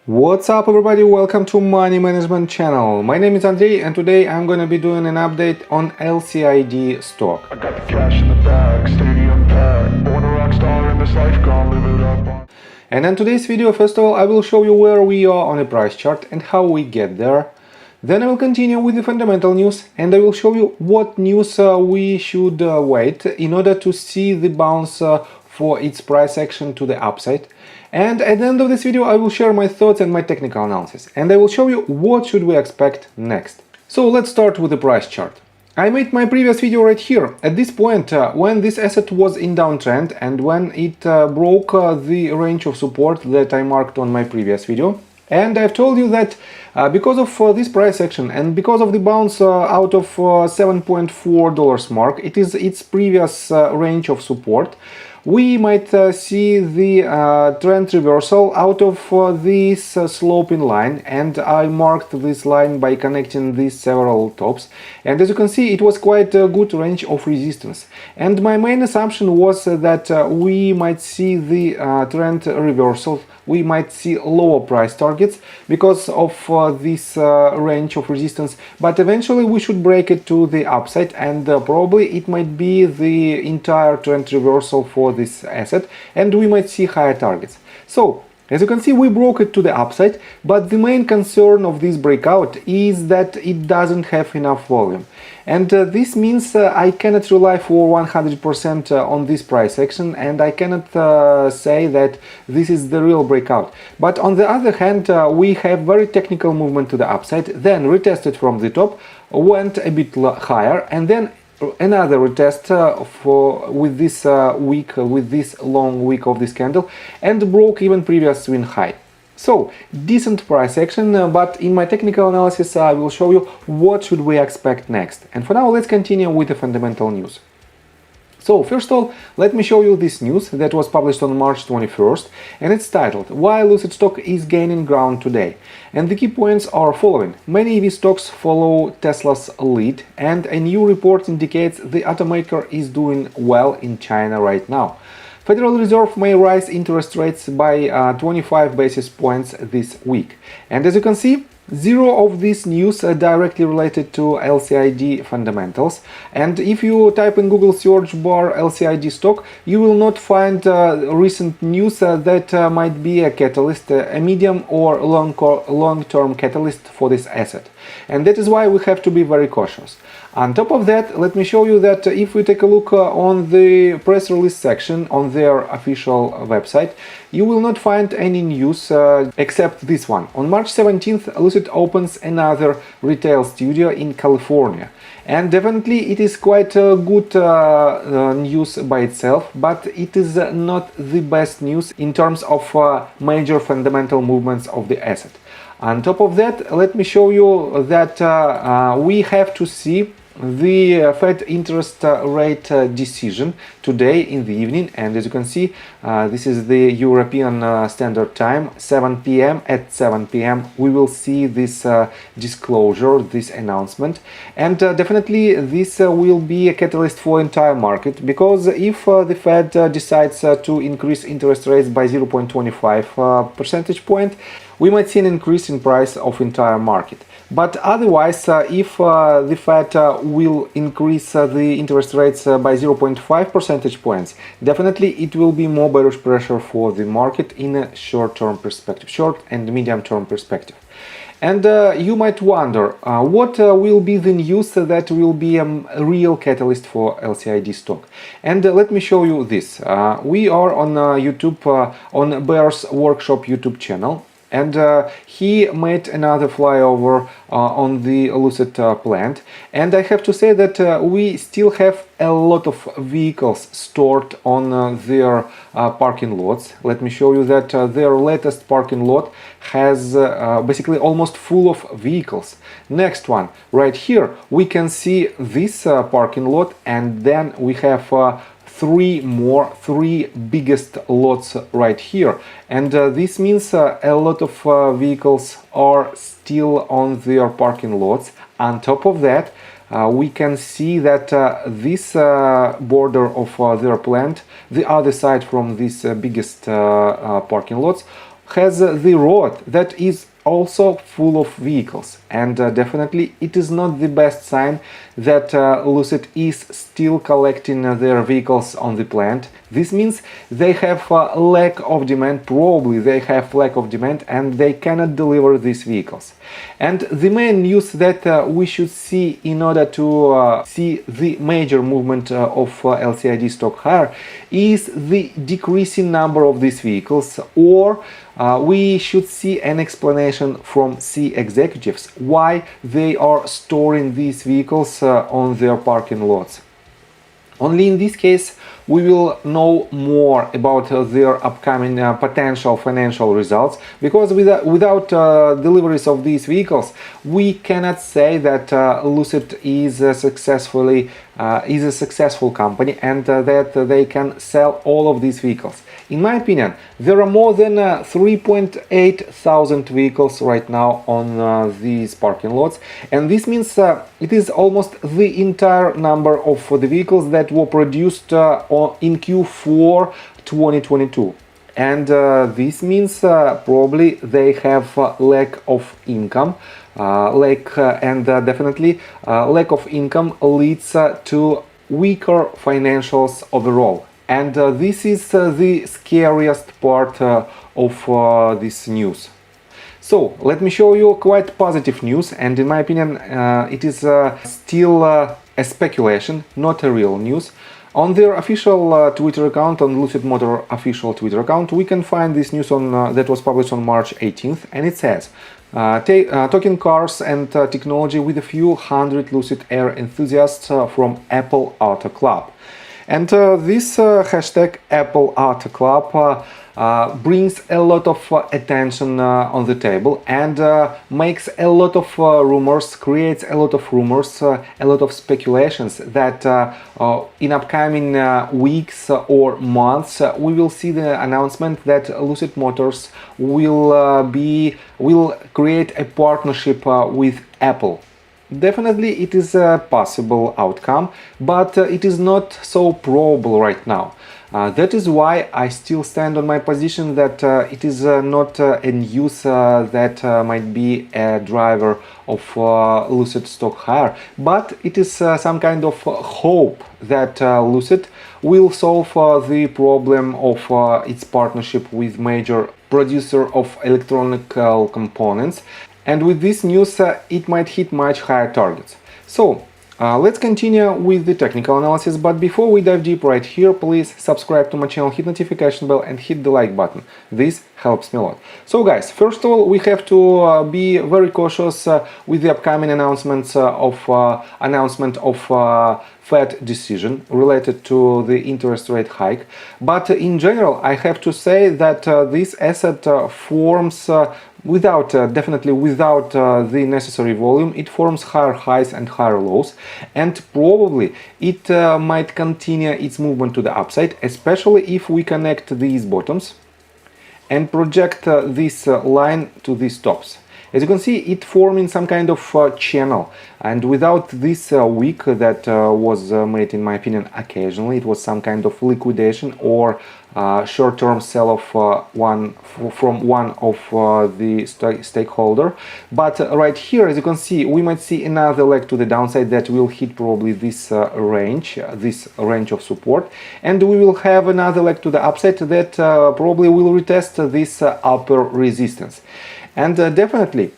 What's up everybody, welcome to Money Management channel. My name is Andrei and today I'm gonna be doing an update on LCID stock. I got the cash in the bag, stadium packed, born a rock star in this life, gonna live it up. And in today's video, first of all, I will show you where we are on a price chart and how we get there. Then I will continue with the fundamental news and I will show you what news we should wait in order to see the bounce for its price action to the upside. And at the end of this video I will share my thoughts and my technical analysis, and I will show you what should we expect next. So let's start with the price chart. I made my previous video right here, at this point when this asset was in downtrend and when it broke the range of support that I marked on my previous video. And I've told you that because of this price action and because of the bounce out of $7.4 mark, it is its previous range of support, we might see the trend reversal out of this sloping line, and I marked this line by connecting these several tops, and as you can see it was quite a good range of resistance, and my main assumption was that we might see the trend reversal, we might see lower price targets because of this range of resistance, but eventually we should break it to the upside, and probably it might be the entire trend reversal for this asset and we might see higher targets. So as you can see, we broke it to the upside, but the main concern of this breakout is that it doesn't have enough volume, and this means I cannot rely for 100% on this price action, and I cannot say that this is the real breakout. But on the other hand, we have very technical movement to the upside, then retested from the top, went a bit higher, and then another retest with this week, with this long week of this candle, and broke even previous swing high. So decent price action, but in my technical analysis I will show you what should we expect next. And for now let's continue with the fundamental news. So first of all, let me show you this news that was published on March 21st, and it's titled "Why Lucid stock is gaining ground today." And the key points are following. Many EV stocks follow Tesla's lead, and a new report indicates the automaker is doing well in China right now. Federal Reserve may rise interest rates by 25 basis points this week. And as you can see, zero of this news are directly related to LCID fundamentals, and if you type in Google search bar LCID stock, you will not find recent news that might be a catalyst, a medium or long-term catalyst for this asset, and that is why we have to be very cautious. On top of that, let me show you that if we take a look on the press release section on their official website, you will not find any news except this one. On March 17th, Lucid opens another retail studio in California. And definitely it is quite good news by itself, but it is not the best news in terms of major fundamental movements of the asset. On top of that, let me show you that we have to see the Fed interest rate decision today in the evening, and as you can see, this is the European Standard Time, 7 p.m. At 7 p.m. we will see this disclosure, this announcement, and definitely this will be a catalyst for entire market, because if the Fed decides to increase interest rates by 0.25 percentage point, we might see an increase in price of entire market. But otherwise, if the Fed will increase the interest rates by 0.5 percentage points, definitely it will be more bearish pressure for the market in a short-term perspective, short and medium-term perspective. And you might wonder what will be the news that will be a real catalyst for LCID stock. And let me show you this. We are on YouTube, on Bear's Workshop YouTube channel. And he made another flyover on the Lucid plant, and I have to say that we still have a lot of vehicles stored on their parking lots. Let me show you that their latest parking lot has basically almost full of vehicles. Next one, right here, we can see this parking lot, and then we have three biggest lots right here, and this means a lot of vehicles are still on their parking lots. On top of that, we can see that this border of their plant, the other side from this biggest parking lots, has the road that is also full of vehicles, and definitely it is not the best sign that Lucid is still collecting their vehicles on the plant. This means they have lack of demand, probably they have lack of demand, and they cannot deliver these vehicles. And the main news that we should see in order to see the major movement of LCID stock higher is the decreasing number of these vehicles, or we should see an explanation from C executives why they are storing these vehicles on their parking lots. Only in this case we will know more about their upcoming potential financial results, because without deliveries of these vehicles we cannot say that Lucid is a successful company and that they can sell all of these vehicles. In my opinion, there are more than 3.8 thousand vehicles right now on these parking lots, and this means it is almost the entire number of the vehicles that were produced in Q4 2022. And this means probably they have lack of income, definitely lack of income leads to weaker financials overall. And this is the scariest part of this news. So let me show you quite positive news, and in my opinion it is still a speculation, not a real news. On their official Twitter account, on Lucid Motor official Twitter account, we can find this news on that was published on March 18th, and it says talking cars and technology with a few hundred Lucid Air enthusiasts from Apple Auto Club. And this hashtag Apple Auto Club brings a lot of attention on the table, and makes a lot of rumors, creates a lot of rumors, a lot of speculations that in upcoming weeks or months we will see the announcement that Lucid Motors will create a partnership with Apple. Definitely it is a possible outcome, but it is not so probable right now. That is why I still stand on my position that it is not a news that might be a driver of Lucid stock higher, but it is some kind of hope that Lucid will solve the problem of its partnership with major producer of electronic components. And with this news, it might hit much higher targets. So let's continue with the technical analysis, but before we dive deep right here, please subscribe to my channel, hit notification bell and hit the like button. This helps me a lot. So guys, first of all, we have to be very cautious with the upcoming announcement of Fed decision related to the interest rate hike. But in general, I have to say that this asset forms definitely without the necessary volume, it forms higher highs and higher lows, and probably it might continue its movement to the upside, especially if we connect these bottoms and project this line to these tops. As you can see, it forming some kind of channel, and without this wick that was made, in my opinion, occasionally, it was some kind of liquidation or short-term sell-off from one of the stakeholder. But right here, as you can see, we might see another leg to the downside that will hit probably this range of support, and we will have another leg to the upside that probably will retest this upper resistance. And definitely,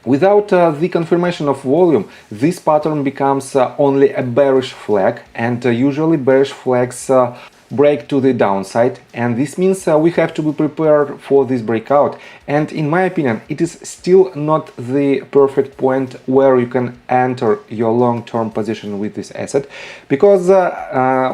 without the confirmation of volume, this pattern becomes only a bearish flag, and usually bearish flags break to the downside, and this means we have to be prepared for this breakout. And in my opinion, it is still not the perfect point where you can enter your long-term position with this asset, because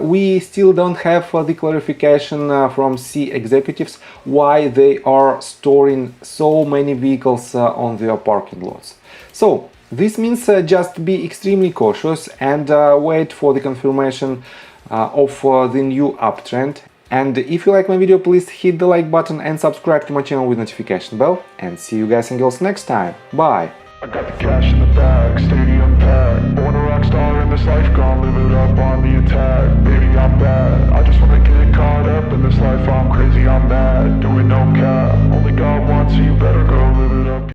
we still don't have the clarification from C executives why they are storing so many vehicles on their parking lots. So this means just be extremely cautious and wait for the confirmation of the new uptrend. And if you like my video, please hit the like button and subscribe to my channel with notification bell, and see you guys and girls next time. Bye. I got the cash in the bag, stadium packed, born a rock star in the this life, gone live it up on the attack. Baby, I'm bad, I just wanna get caught up in this life. I'm crazy, I'm mad, doing no cap. Only God wants, so you better go